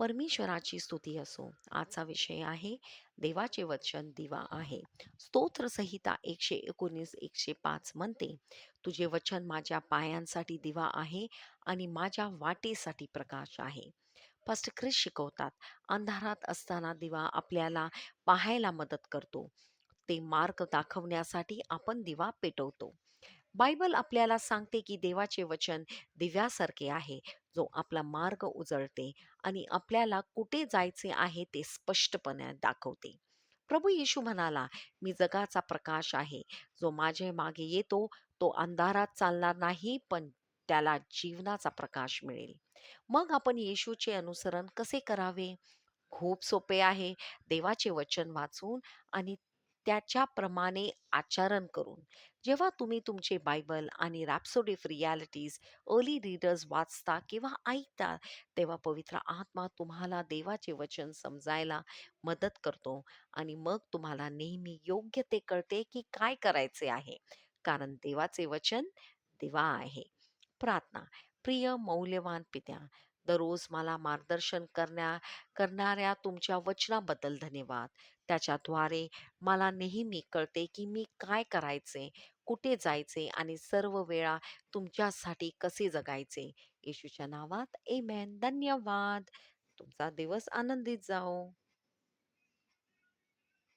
परमेश्वराची स्तुती असो. आजचा विषय आहे देवाचे वचन दिवा आहे. स्तोत्र संहिता 119 105 म्हणते, तुझे वचन माझ्या पायांसाठी दिवा आहे आणि माझ्या वाटेसाठी प्रकाश आहे. पास्टर ख्रिस शिकवतात, अंधारात असताना दिवा आपल्याला पाहायला मदत करतो. ते मार्ग दाखवण्यासाठी आपण दिवा पेटवतो. बायबल आपल्याला सांगते की देवाचे वचन दिव्यासारखे आहे, जो आपला मार्ग उजळते आणि आपल्याला कुठे जायचे आहे ते स्पष्टपणे दाखवते. प्रभू येशू म्हणाला, मी जगाचा प्रकाश आहे. जो माझे मागे येतो तो अंधारात चालणार नाही, पण त्याला जीवनाचा प्रकाश मिळेल. मग आपण येशूचे अनुसरण कसे करावे? खूप सोपे आहे. देवाचे वचन वाचून आणि त्याच्याप्रमाणे आचरण करून. जेव्हा तुम्ही तुमचे बायबल आणि रॅप्सोडी ऑफ रिॲलिटीज अर्ली रीडर्स वाचता किंवा ऐकता, तेव्हा पवित्र आत्मा तुम्हाला देवाचे वचन समजायला मदत करतो आणि मग तुम्हाला नेहमी योग्य ते कळते की काय करायचे आहे. कारण देवाचे वचन दिवा आहे. प्रार्थना. प्रिय मौल्यवान पित्या, दररोज मला मार्गदर्शन करणाऱ्या तुमच्या वचनाबद्दल धन्यवाद. त्याच्याद्वारे मला नेहमी कळते की मी काय करायचे, कुठे जायचे आणि सर्व वेळा तुमच्यासाठी कसे जगायचे. येशूच्या नावात आमेन. धन्यवाद. तुमचा दिवस आनंदित जाओ.